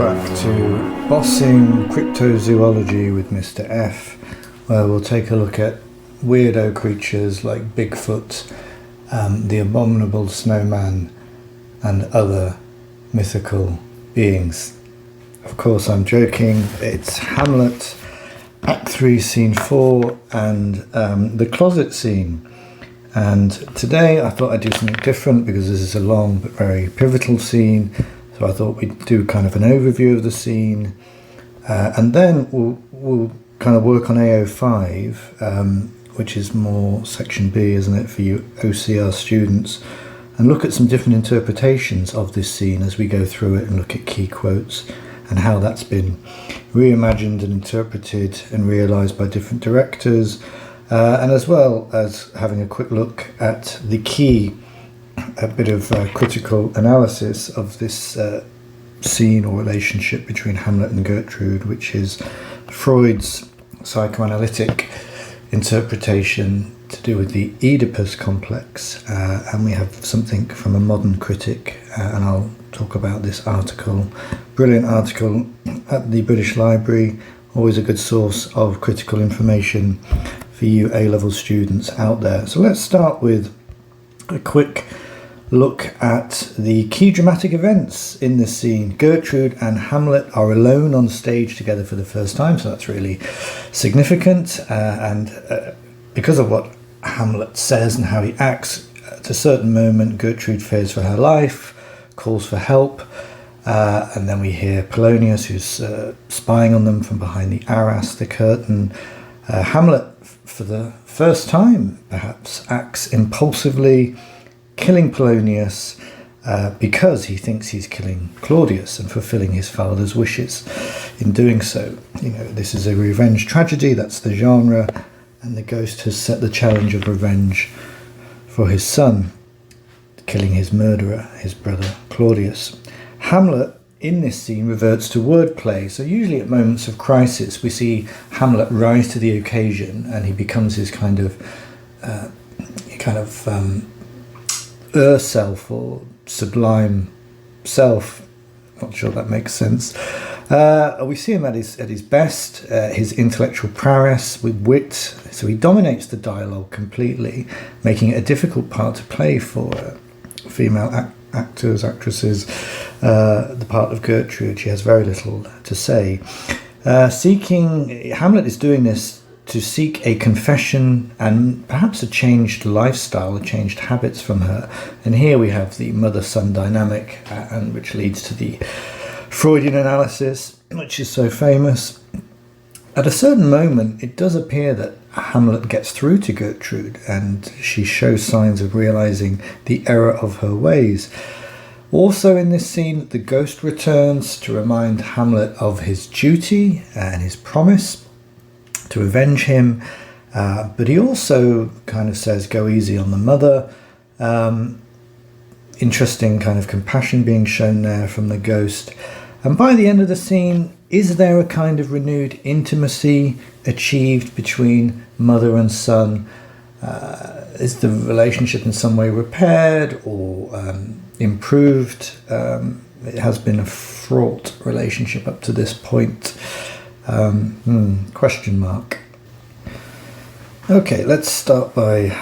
back to Bossing Cryptozoology with Mr. F, where we'll take a look at weirdo creatures like Bigfoot, the abominable snowman, and other mythical beings. Of course, I'm joking. It's Hamlet, Act 3, Scene 4, and the closet scene. And today I thought I'd do something different because this is a long but very pivotal scene. So I thought we'd do kind of an overview of the scene, and then we'll kind of work on AO5, which is more section B, isn't it, for you OCR students, and look at some different interpretations of this scene as we go through it and look at key quotes and how that's been reimagined and interpreted and realised by different directors, and as well as having a quick look at the key, a bit of critical analysis of this scene or relationship between Hamlet and Gertrude, which is Freud's psychoanalytic interpretation to do with the Oedipus complex, and we have something from a modern critic, and I'll talk about this article, brilliant article at the British Library, always a good source of critical information for you A-level students out there. So let's start with a quick look at the key dramatic events in this scene. Gertrude and Hamlet are alone on stage together for the first time, so that's really significant, and because of what Hamlet says and how he acts, at a certain moment Gertrude fears for her life, calls for help, and then we hear Polonius, who's spying on them from behind the arras, the curtain. Hamlet, for the first time perhaps, acts impulsively, killing Polonius because he thinks he's killing Claudius and fulfilling his father's wishes in doing so. You know, this is a revenge tragedy, that's the genre, and the ghost has set the challenge of revenge for his son, killing his murderer, his brother Claudius. Hamlet in this scene reverts to wordplay, so usually at moments of crisis we see Hamlet rise to the occasion and he becomes his kind of self or sublime self. Not sure that makes sense. We see him at his best, his intellectual prowess with wit, so he dominates the dialogue completely, making it a difficult part to play for female actresses. The part of Gertrude, she has very little to say. Hamlet is doing this to seek a confession and perhaps a changed lifestyle, changed habits from her. And here we have the mother-son dynamic, and which leads to the Freudian analysis, which is so famous. At a certain moment, it does appear that Hamlet gets through to Gertrude, and she shows signs of realizing the error of her ways. Also in this scene, the ghost returns to remind Hamlet of his duty and his promise to avenge him, but he also kind of says, go easy on the mother. Interesting kind of compassion being shown there from the ghost. And by the end of the scene, is there a kind of renewed intimacy achieved between mother and son? Is the relationship in some way repaired or improved? It has been a fraught relationship up to this point. Question mark. Okay, let's start by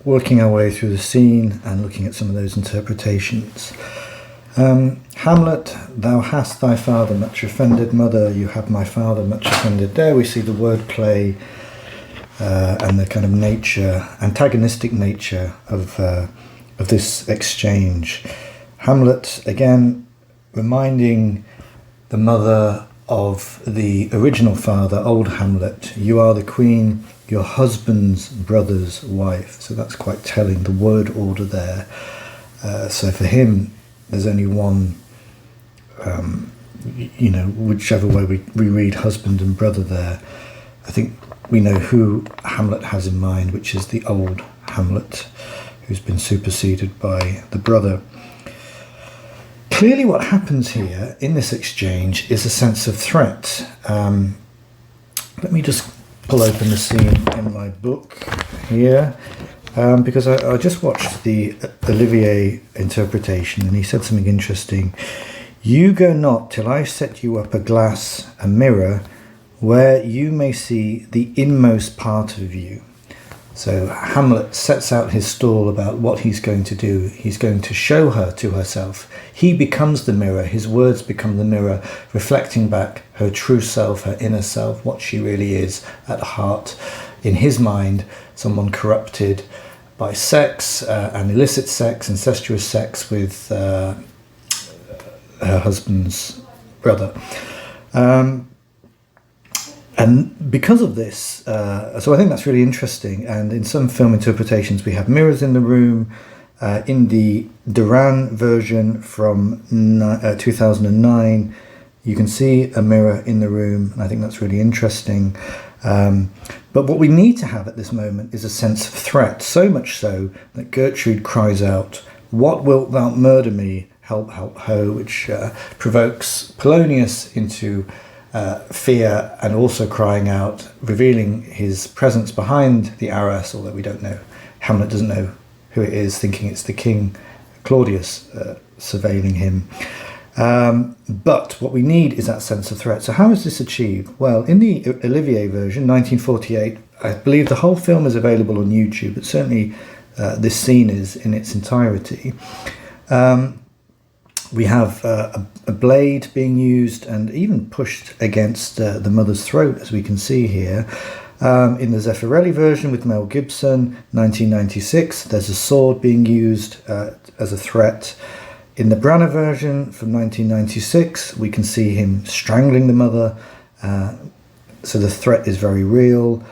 working our way through the scene and looking at some of those interpretations. Hamlet, thou hast thy father much offended, mother, you have my father much offended. There we see the wordplay and the kind of antagonistic nature of this exchange. Hamlet, again, reminding the mother of the original father, old Hamlet, you are the queen, your husband's brother's wife. So that's quite telling, the word order there. So for him, there's only one, whichever way we read husband and brother there, I think we know who Hamlet has in mind, which is the old Hamlet, who's been superseded by the brother. Clearly what happens here in this exchange is a sense of threat. Let me just pull open the scene in my book here, because I just watched the Olivier interpretation and he said something interesting. You go not till I set you up a glass, a mirror, where you may see the inmost part of you. So Hamlet sets out his stall about what he's going to do. He's going to show her to herself. He becomes the mirror. His words become the mirror, reflecting back her true self, her inner self, what she really is at heart. In his mind, someone corrupted by sex, and illicit sex, incestuous sex with her husband's brother. And because of this, so I think that's really interesting. And in some film interpretations, we have mirrors in the room. In the Duran version from 2009, you can see a mirror in the room. And I think that's really interesting. But what we need to have at this moment is a sense of threat, so much so that Gertrude cries out, "What wilt thou murder me? Help, help, ho," which provokes Polonius into fear, and also crying out, revealing his presence behind the arras, although we don't know. Hamlet doesn't know who it is, thinking it's the king, Claudius, surveilling him. But what we need is that sense of threat. So how is this achieved? Well, in the Olivier version, 1948, I believe the whole film is available on YouTube, but certainly this scene is in its entirety. We have a blade being used and even pushed against the mother's throat, as we can see here. In the Zeffirelli version with Mel Gibson, 1996, there's a sword being used as a threat. In the Branagh version from 1996, we can see him strangling the mother, so the threat is very real.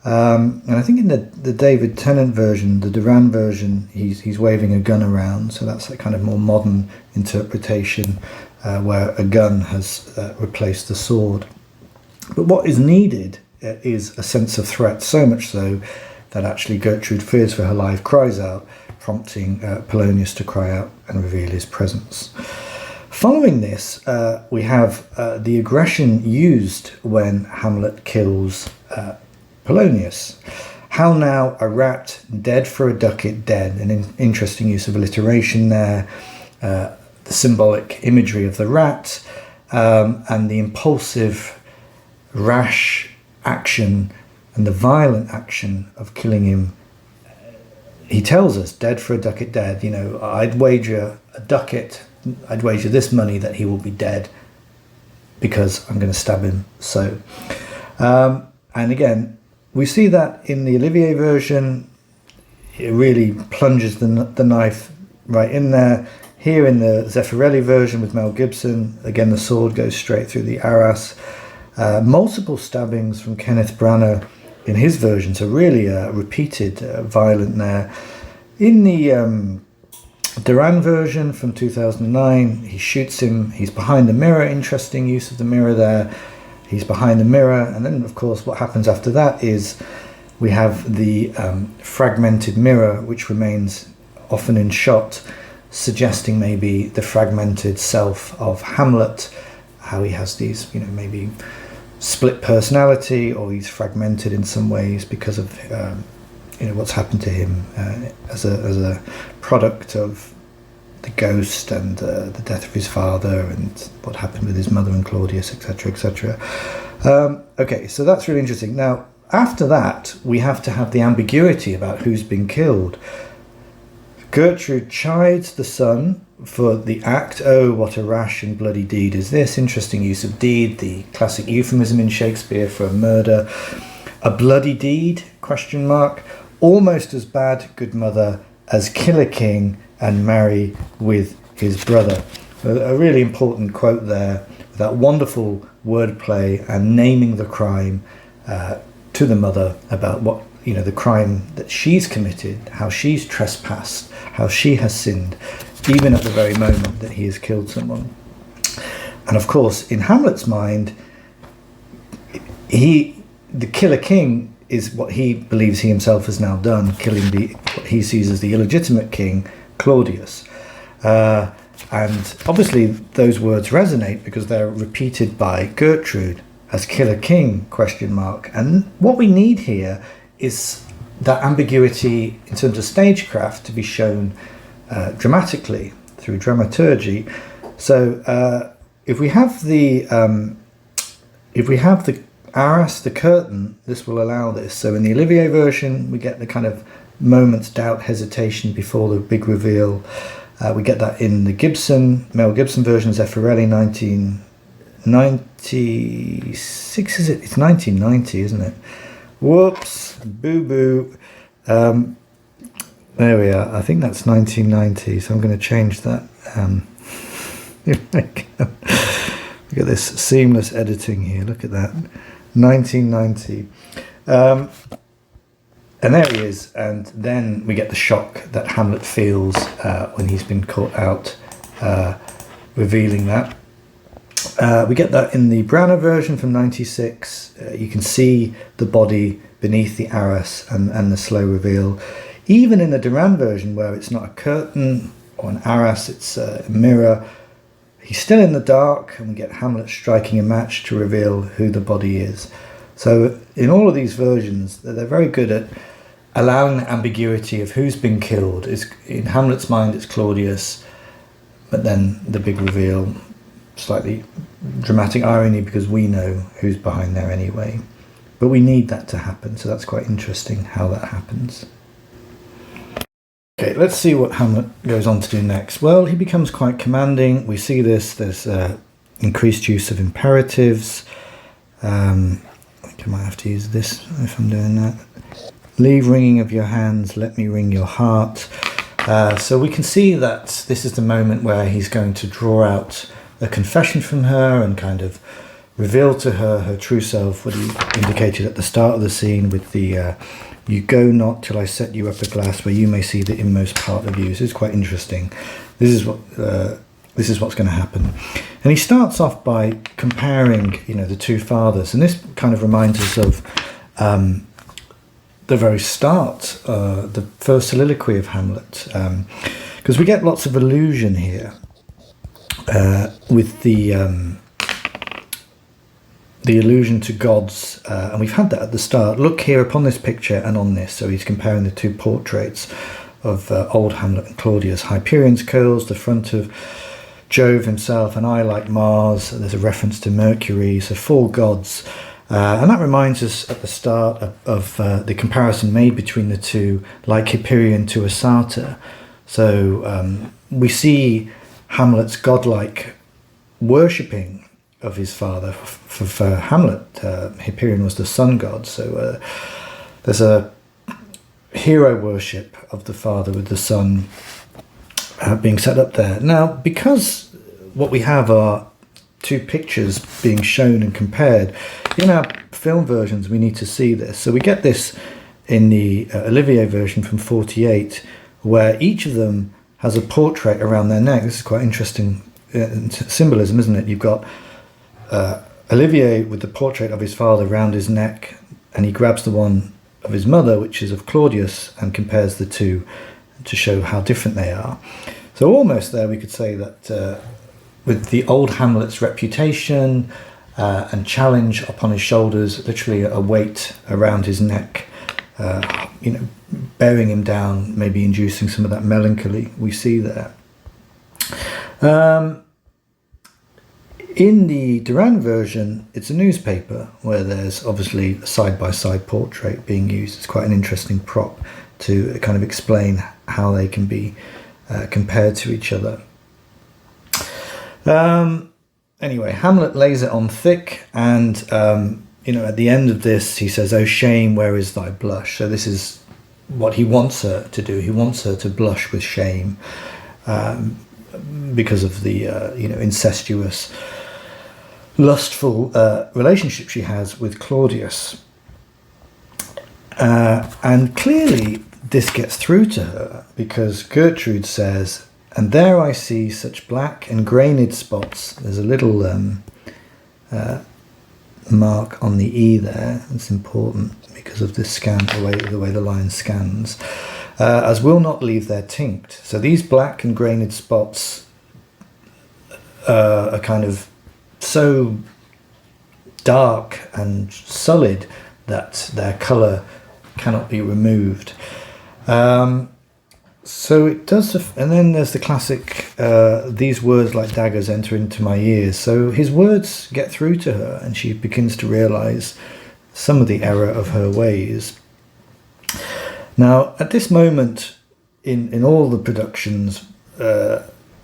And I think in the David Tennant version, the Duran version, he's waving a gun around, so that's a kind of more modern interpretation where a gun has replaced the sword. But what is needed is a sense of threat, so much so that actually Gertrude fears for her life, cries out, prompting Polonius to cry out and reveal his presence. Following this, we have the aggression used when Hamlet kills Polonius. "How now, a rat, dead for a ducat, dead." An interesting use of alliteration there. The symbolic imagery of the rat, and the impulsive, rash action and the violent action of killing him. He tells us, dead for a ducat, dead. You know, I'd wager a ducat, I'd wager this money that he will be dead because I'm going to stab him. So, and again, we see that in the Olivier version, it really plunges the knife right in there. Here in the Zeffirelli version with Mel Gibson, again the sword goes straight through the arras. Multiple stabbings from Kenneth Branagh in his version, so really repeated violent there. In the Duran version from 2009, he shoots him, he's behind the mirror, interesting use of the mirror there. He's behind the mirror, and then of course what happens after that is we have the fragmented mirror, which remains often in shot, suggesting maybe the fragmented self of Hamlet, how he has these, you know, maybe split personality, or he's fragmented in some ways because of you know, what's happened to him as a product of the ghost and the death of his father and what happened with his mother and Claudius, etc., etc. Okay, so that's really interesting. Now, after that, we have to have the ambiguity about who's been killed. Gertrude chides the son for the act. "Oh, what a rash and bloody deed is this." Interesting use of deed, the classic euphemism in Shakespeare for a murder. "A bloody deed, question mark, almost as bad, good mother, as kill a king and marry with his brother." A really important quote there, with that wonderful wordplay and naming the crime to the mother about what, you know, the crime that she's committed, how she's trespassed, how she has sinned, even at the very moment that he has killed someone. And of course, in Hamlet's mind, the killer king is what he believes he himself has now done, killing what he sees as the illegitimate king, Claudius. And obviously those words resonate because they're repeated by Gertrude as killer king, question mark. And what we need here is that ambiguity in terms of stagecraft to be shown dramatically through dramaturgy, So if we have the arras, the curtain, this will allow this. So in the Olivier version, we get the kind of moment's doubt, hesitation before the big reveal. We get that in the Mel Gibson version, Zeffirelli, 1996, is it? It's 1990, isn't it? Whoops, boo-boo. There we are. I think that's 1990, so I'm going to change that. Look at this seamless editing here. Look at that. 1990. And there he is. And then we get the shock that Hamlet feels when he's been caught out, revealing that. We get that in the Browner version from 96. You can see the body beneath the arras and the slow reveal. Even in the Duran version, where it's not a curtain or an arras, it's a mirror, he's still in the dark, and we get Hamlet striking a match to reveal who the body is. So in all of these versions, they're very good at allowing the ambiguity of who's been killed. In Hamlet's mind, it's Claudius, but then the big reveal, slightly dramatic irony because we know who's behind there anyway. But we need that to happen, so that's quite interesting how that happens. Okay, let's see what Hamlet goes on to do next. Well, he becomes quite commanding. We see this. There's increased use of imperatives. I think I might have to use this if I'm doing that. Leave wringing of your hands, let me wring your heart. So we can see that this is the moment where he's going to draw out a confession from her and kind of reveal to her her true self, what he indicated at the start of the scene with the you go not till I set you up a glass where you may see the inmost part of you. So it's quite interesting. This is what's going to happen. And he starts off by comparing, the two fathers, and this kind of reminds us of the very start, the first soliloquy of Hamlet, because we get lots of allusion here with the allusion to gods, and we've had that at the start. Look here upon this picture and on this. So he's comparing the two portraits of old Hamlet and Claudius. Hyperion's curls, the front of Jove himself, an eye like Mars. There's a reference to Mercury, so four gods. And that reminds us at the start of the comparison made between the two, like Hyperion to a satyr. So we see Hamlet's godlike worshipping of his father. For Hamlet, Hyperion was the sun god, so there's a hero worship of the father with the sun being set up there. Now, because what we have are two pictures being shown and compared, in our film versions we need to see this. So we get this in the Olivier version from 48, where each of them has a portrait around their neck. This is quite interesting symbolism, isn't it? You've got Olivier with the portrait of his father round his neck, and he grabs the one of his mother, which is of Claudius, and compares the two to show how different they are. So almost there we could say that with the old Hamlet's reputation and challenge upon his shoulders, literally a weight around his neck, bearing him down, maybe inducing some of that melancholy we see there. In the Duran version, it's a newspaper where there's obviously a side-by-side portrait being used. It's quite an interesting prop to kind of explain how they can be compared to each other. Anyway, Hamlet lays it on thick, and at the end of this he says, "Oh shame, where is thy blush?" So this is what he wants her to do. He wants her to blush with shame because of the incestuous, lustful relationship she has with Claudius. And clearly this gets through to her, because Gertrude says, "And there I see such black and grained spots." There's a little mark on the E there. It's important because of this scan, the way the line scans, as will not leave their tinct. So these black and grained spots are kind of so dark and solid that their colour cannot be removed. So it does, and then there's the classic, these words like daggers enter into my ears. So his words get through to her, and she begins to realise some of the error of her ways. Now, at this moment, in all the productions,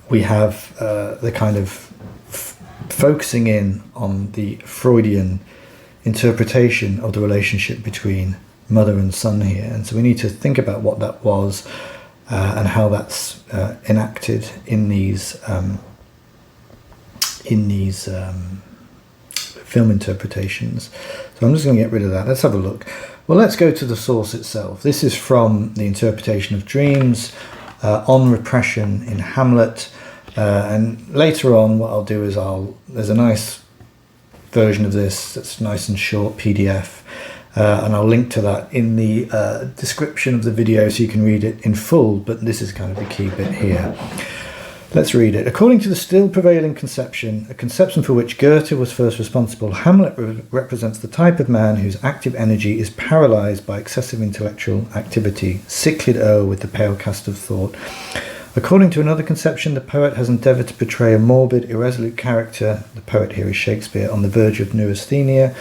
we have the kind of focusing in on the Freudian interpretation of the relationship between mother and son here, and so we need to think about what that was and how that's enacted in these film interpretations. So I'm just going to get rid of that. Let's have a look. Well, let's go to the source itself. This is from the interpretation of dreams on repression in Hamlet, and later on what I'll do is there's a nice version of this that's nice and short PDF, and I'll link to that in the description of the video so you can read it in full, but this is kind of the key bit here. Let's read it. According to the still prevailing conception, a conception for which Goethe was first responsible, Hamlet represents the type of man whose active energy is paralysed by excessive intellectual activity, sicklied o'er with the pale cast of thought. According to another conception, the poet has endeavoured to portray a morbid, irresolute character, the poet here is Shakespeare, on the verge of neurasthenia.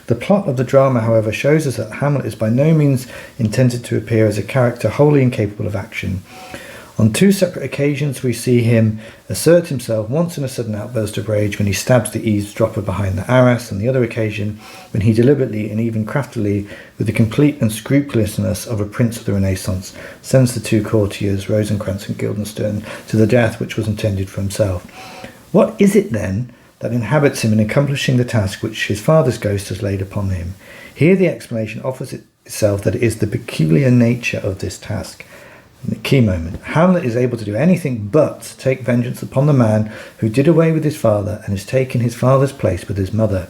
The plot of the drama, however, shows us that Hamlet is by no means intended to appear as a character wholly incapable of action. On two separate occasions we see him assert himself, once in a sudden outburst of rage when he stabs the eavesdropper behind the arras, on the other occasion when he deliberately and even craftily, with the complete unscrupulousness of a prince of the Renaissance, sends the two courtiers, Rosencrantz and Guildenstern, to the death which was intended for himself. What is it then that inhabits him in accomplishing the task which his father's ghost has laid upon him? Here the explanation offers itself that it is the peculiar nature of this task. The key moment. Hamlet is able to do anything but take vengeance upon the man who did away with his father and has taken his father's place with his mother.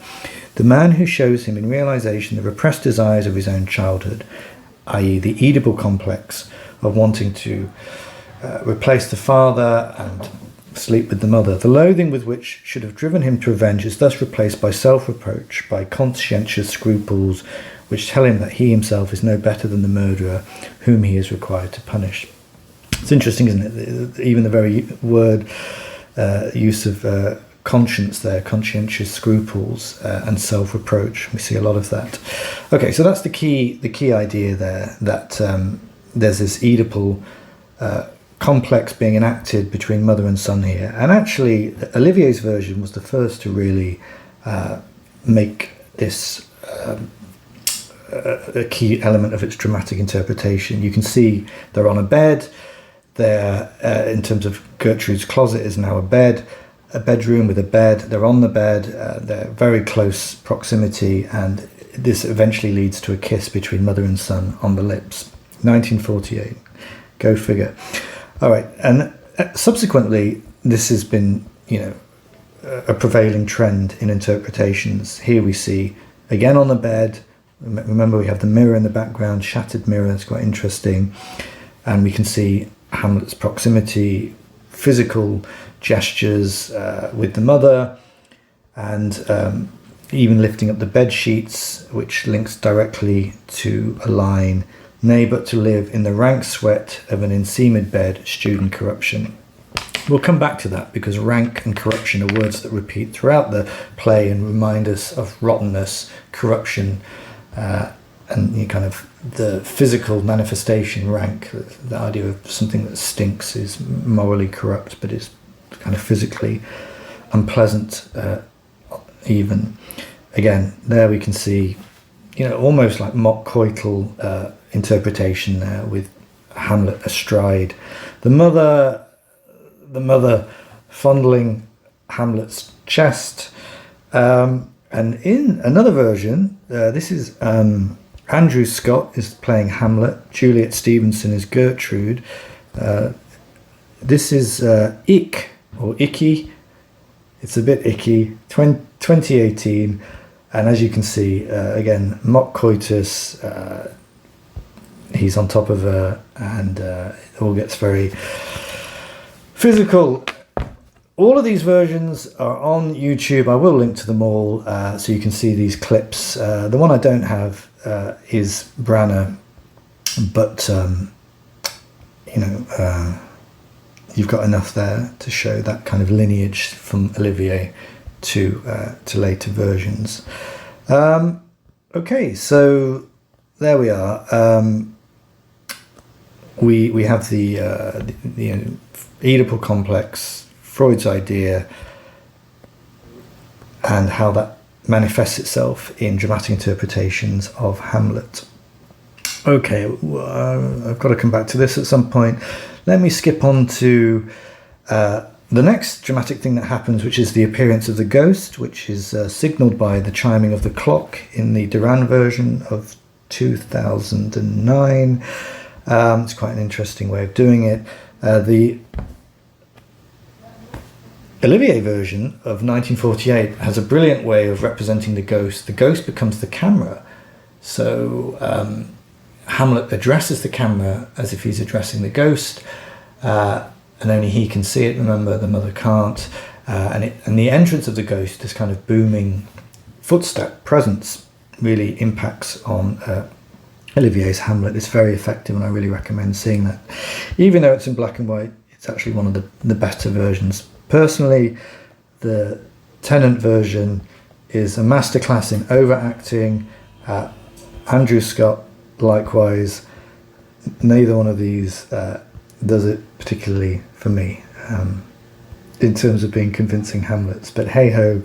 The man who shows him in realisation the repressed desires of his own childhood, i.e. the Oedipal complex of wanting to replace the father and sleep with the mother. The loathing with which should have driven him to revenge is thus replaced by self-reproach, by conscientious scruples, which tell him that he himself is no better than the murderer whom he is required to punish. It's interesting, isn't it? Even the very word use of conscience there, conscientious scruples and self-reproach. We see a lot of that. Okay, so that's the key idea there, that there's this Oedipal complex being enacted between mother and son here. And actually, Olivier's version was the first to really make this a key element of its dramatic interpretation. You can see they're on a bed. They're, in terms of Gertrude's closet, is now a bedroom with a bed. They're on the bed. They're very close proximity, and this eventually leads to a kiss between mother and son on the lips. 1948. Go figure. All right, and subsequently, this has been, a prevailing trend in interpretations. Here we see again on the bed. Remember, we have the mirror in the background, shattered mirror. It's quite interesting, and we can see Hamlet's proximity, physical gestures with the mother, and even lifting up the bed sheets, which links directly to a line, nay, but to live in the rank sweat of an enseamed bed, stewed in corruption. We'll come back to that, because rank and corruption are words that repeat throughout the play and remind us of rottenness, corruption, and kind of the physical manifestation, rank, the idea of something that stinks is morally corrupt, but is kind of physically unpleasant even. Again, there we can see, almost like mock coital interpretation there, with Hamlet astride the mother fondling Hamlet's chest. And in another version, this is Andrew Scott is playing Hamlet, Juliet Stevenson is Gertrude. This is Ick, or Icky. It's a bit icky, 2018. And as you can see, again, mock coitus, he's on top of her, and it all gets very physical. All of these versions are on YouTube. I will link to them all so you can see these clips. The one I don't have is Branagh, but you've got enough there to show that kind of lineage from Olivier to later versions. Okay, so there we are. We have the Oedipal complex, Freud's idea, and how that manifests itself in dramatic interpretations of Hamlet. Okay, I've got to come back to this at some point. Let me skip on to the next dramatic thing that happens, which is the appearance of the ghost, which is signalled by the chiming of the clock in the Duran version of 2009. It's quite an interesting way of doing it. The Olivier version of 1948 has a brilliant way of representing the ghost. The ghost becomes the camera. So Hamlet addresses the camera as if he's addressing the ghost, and only he can see it. Remember, the mother can't. And the entrance of the ghost, this kind of booming footstep presence, really impacts on Olivier's Hamlet. It's very effective, and I really recommend seeing that. Even though it's in black and white, it's actually one of the better versions. Personally, the Tennant version is a masterclass in overacting. Andrew Scott, likewise. Neither one of these does it particularly for me in terms of being convincing Hamlets. But hey ho,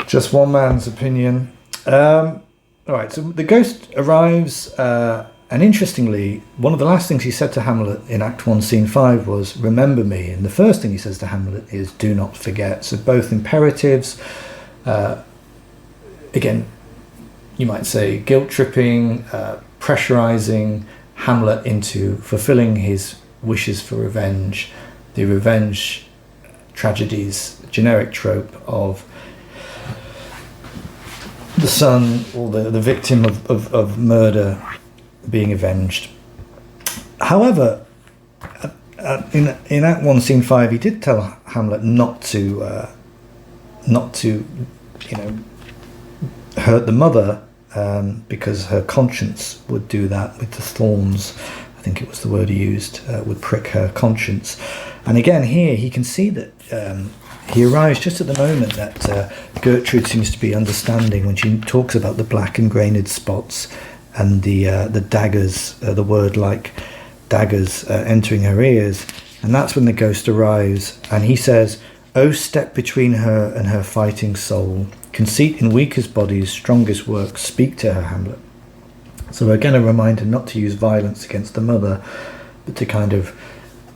just one man's opinion. All right, so the ghost arrives, and interestingly, one of the last things he said to Hamlet in Act 1, Scene 5 was, "Remember me." And the first thing he says to Hamlet is, "Do not forget." So both imperatives. Again, you might say guilt-tripping, pressurizing Hamlet into fulfilling his wishes for revenge. The revenge tragedies, generic trope of the son or the victim of murder being avenged. However, in Act 1, Scene 5, he did tell Hamlet not to hurt the mother, because her conscience would do that with the thorns. I think it was the word he used, would prick her conscience. And again, here he can see that he arrives just at the moment that Gertrude seems to be understanding when she talks about the black and grained spots and the daggers, the word like daggers entering her ears. And that's when the ghost arrives, and he says, "Oh, step between her and her fighting soul. Conceit in weakest bodies, strongest works, speak to her, Hamlet." So again, a reminder not to use violence against the mother, but to kind of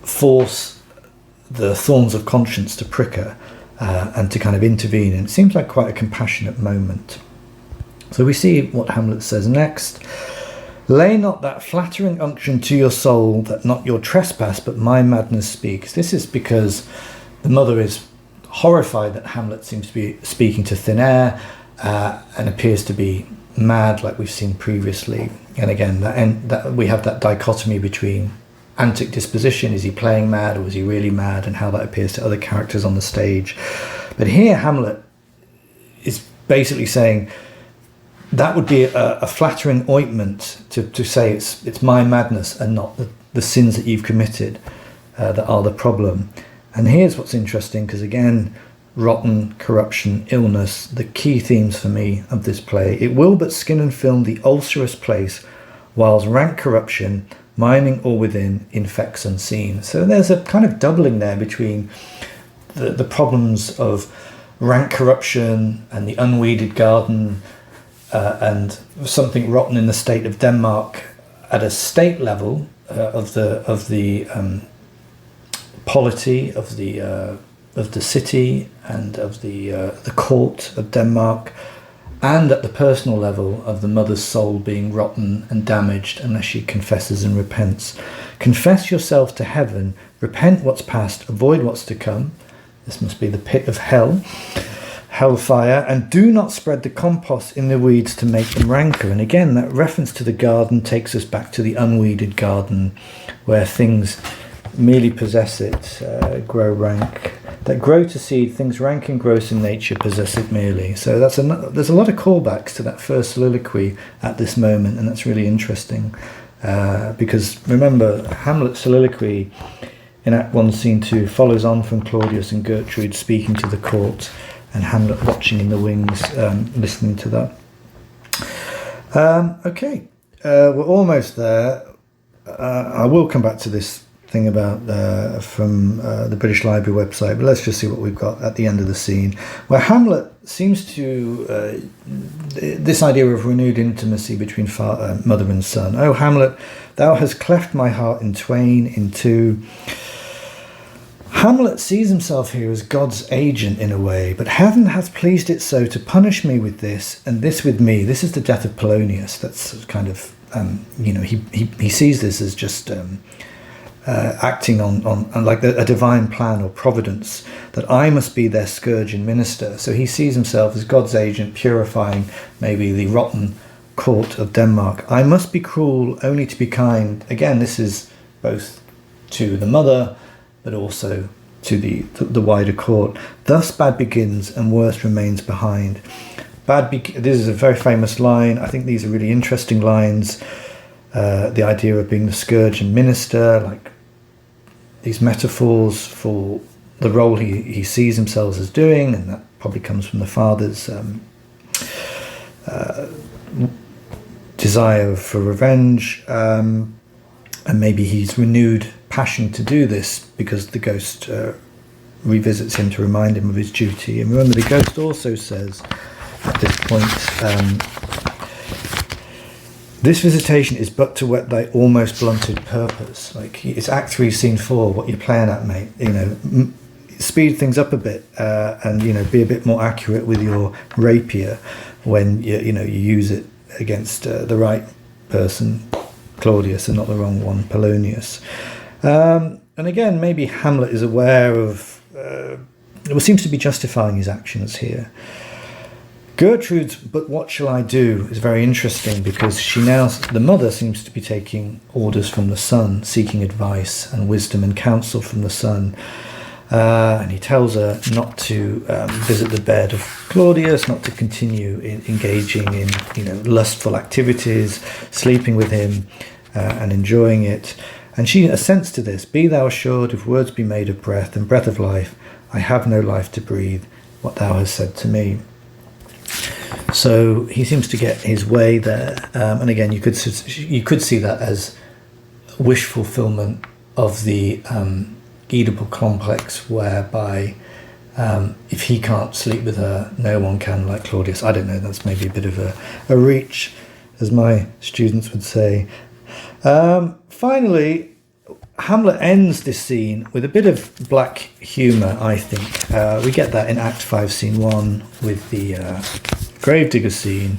force the thorns of conscience to prick her, and to kind of intervene. And it seems like quite a compassionate moment. So we see what Hamlet says next. "Lay not that flattering unction to your soul, that not your trespass but my madness speaks." This is because the mother is horrified that Hamlet seems to be speaking to thin air, and appears to be mad, like we've seen previously. And again, that we have that dichotomy between antic disposition, is he playing mad or is he really mad, and how that appears to other characters on the stage. But here Hamlet is basically saying that would be a flattering ointment to say it's my madness and not the sins that you've committed that are the problem. And here's what's interesting, because again, rotten, corruption, illness, the key themes for me of this play. "It will but skin and film the ulcerous place, whilst rank corruption, mining all within, infects unseen." So there's a kind of doubling there between the problems of rank corruption and the unweeded garden, and something rotten in the state of Denmark at a state level, of the polity of the city and of the court of Denmark, and at the personal level of the mother's soul being rotten and damaged unless she confesses and repents. "Confess yourself to heaven, repent what's past, avoid what's to come." This must be the pit of hell, hellfire. "And do not spread the compost in the weeds to make them ranker." And again, that reference to the garden takes us back to the unweeded garden, where things merely possess it, grow rank. That grow to seed, things rank and gross in nature, possess it merely. So there's a lot of callbacks to that first soliloquy at this moment, and that's really interesting. Because remember, Hamlet's soliloquy in Act 1, Scene 2 follows on from Claudius and Gertrude speaking to the court, and Hamlet watching in the wings, listening to that. Okay, we're almost there. I will come back to this thing about from the British Library website, but let's just see what we've got at the end of the scene, where Hamlet seems to this idea of renewed intimacy between mother and son. "Oh Hamlet, thou hast cleft my heart in twain, in two." Hamlet sees himself here as God's agent in a way, but heaven hath pleased it so to punish me with this, and this with me. This is the death of Polonius. That's kind of he sees this as just acting on like a divine plan or providence, that I must be their scourge and minister. So he sees himself as God's agent, purifying maybe the rotten court of Denmark. I must be cruel only to be kind. Again, this is both to the mother but also to the wider court. Thus bad begins and worse remains behind. This is a very famous line. I think these are really interesting lines. The idea of being the scourge and minister, like these metaphors for the role he sees himself as doing, and that probably comes from the father's desire for revenge, and maybe he's renewed passion to do this because the ghost revisits him to remind him of his duty. And remember, the ghost also says at this point, "This visitation is but to whet thy almost blunted purpose." Like, it's Act 3, Scene 4. What you're playing at, mate? Speed things up a bit, and be a bit more accurate with your rapier when you use it against the right person, Claudius, and not the wrong one, Polonius. And again, maybe Hamlet is aware of, seems to be justifying his actions here. Gertrude's "but what shall I do" is very interesting, because the mother seems to be taking orders from the son, seeking advice and wisdom and counsel from the son. And he tells her not to visit the bed of Claudius, not to continue engaging in lustful activities, sleeping with him and enjoying it. And she assents to this. "Be thou assured, if words be made of breath and breath of life, I have no life to breathe, what thou hast said to me." So he seems to get his way there. And again, you could see that as wish fulfillment of the Oedipal complex, whereby if he can't sleep with her, no one can, like Claudius. I don't know, that's maybe a bit of a reach, as my students would say. Finally, Hamlet ends this scene with a bit of black humour, I think. We get that in Act 5, Scene 1 with the gravedigger scene.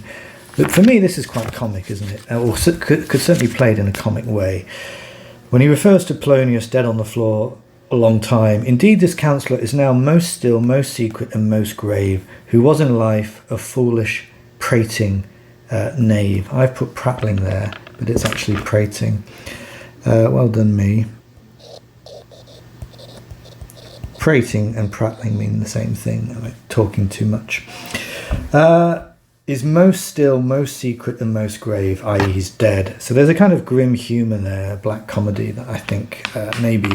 But for me, this is quite comic, isn't it? Or could certainly be played in a comic way. When he refers to Polonius dead on the floor a long time, "Indeed this counsellor is now most still, most secret, and most grave, who was in life a foolish, prating knave." I've put prattling there, but it's actually prating. Well done, me. Prating and prattling mean the same thing. I'm talking too much. Is most still, most secret, and most grave, i.e. he's dead. So there's a kind of grim humour there, black comedy, that I think maybe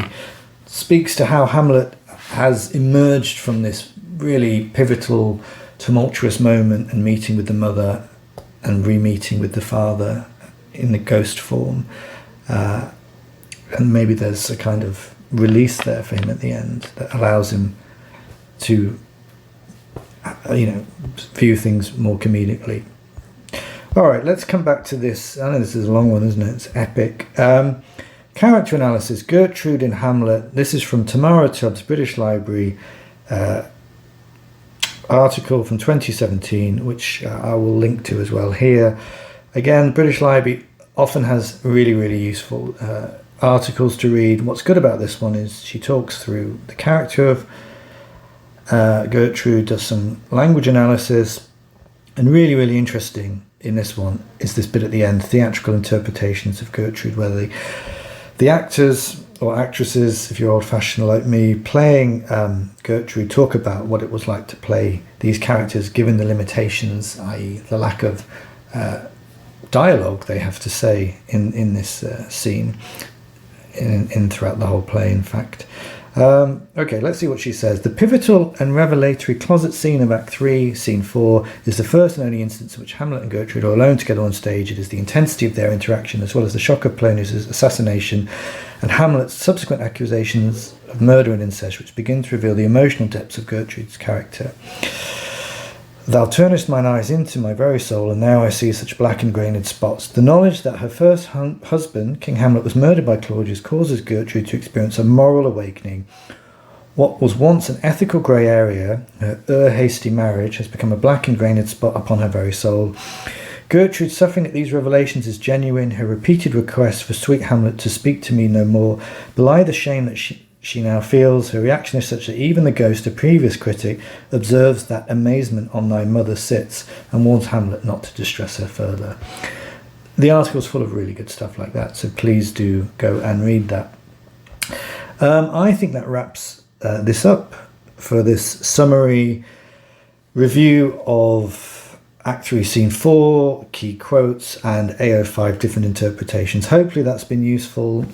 speaks to how Hamlet has emerged from this really pivotal, tumultuous moment and meeting with the mother and re-meeting with the father in the ghost form. And maybe there's a kind of release there for him at the end that allows him to view things more comedically. All right, let's come back to this. I know this is a long one, isn't it? It's epic. Character analysis. Gertrude in Hamlet. This is from Tamara Tubbs' British Library article from 2017, which I will link to as well here. Again, British Library often has really, really useful articles to read. What's good about this one is she talks through the character of Gertrude, does some language analysis, and really, really interesting in this one is this bit at the end, theatrical interpretations of Gertrude, where the actors or actresses, if you're old-fashioned like me, playing Gertrude, talk about what it was like to play these characters given the limitations, i.e. the lack of dialogue they have to say in this scene, in throughout the whole play, in fact. Okay, let's see what she says. The pivotal and revelatory closet scene of Act 3, Scene 4, is the first and only instance in which Hamlet and Gertrude are alone together on stage. It is the intensity of their interaction, as well as the shock of Polonius's assassination and Hamlet's subsequent accusations of murder and incest, which begin to reveal the emotional depths of Gertrude's character. Thou turnest mine eyes into my very soul, and now I see such black and grained spots. The knowledge that her first husband, King Hamlet, was murdered by Claudius causes Gertrude to experience a moral awakening. What was once an ethical grey area, her hasty marriage, has become a black and grained spot upon her very soul. Gertrude's suffering at these revelations is genuine. Her repeated request for sweet Hamlet to speak to me no more belie the shame that she now feels. Her reaction is such that even the ghost, a previous critic, observes that amazement on thy mother sits and warns Hamlet not to distress her further. The article's full of really good stuff like that, so please do go and read that. I think that wraps this up for this summary review of Act 3, Scene 4, key quotes, and AO5 different interpretations. Hopefully that's been useful.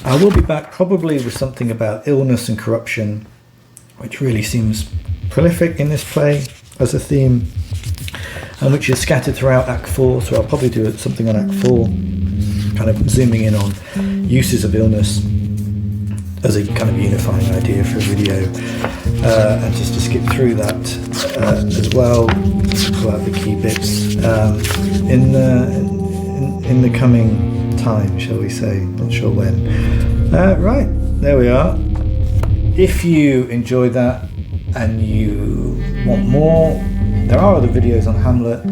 I will be back probably with something about illness and corruption, which really seems prolific in this play as a theme, and which is scattered throughout Act 4, so I'll probably do something on Act 4, kind of zooming in on uses of illness as a kind of unifying idea for a video, and just to skip through that as well, pull out the key bits in the coming time, shall we say, not sure when. Right, there we are. If you enjoyed that and you want more, there are other videos on Hamlet.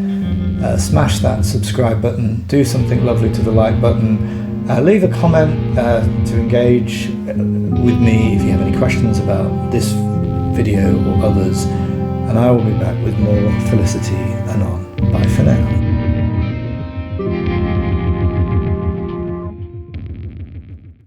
Smash that subscribe button, do something lovely to the like button, leave a comment to engage with me if you have any questions about this video or others, and I will be back with more Felicity anon. Bye for now.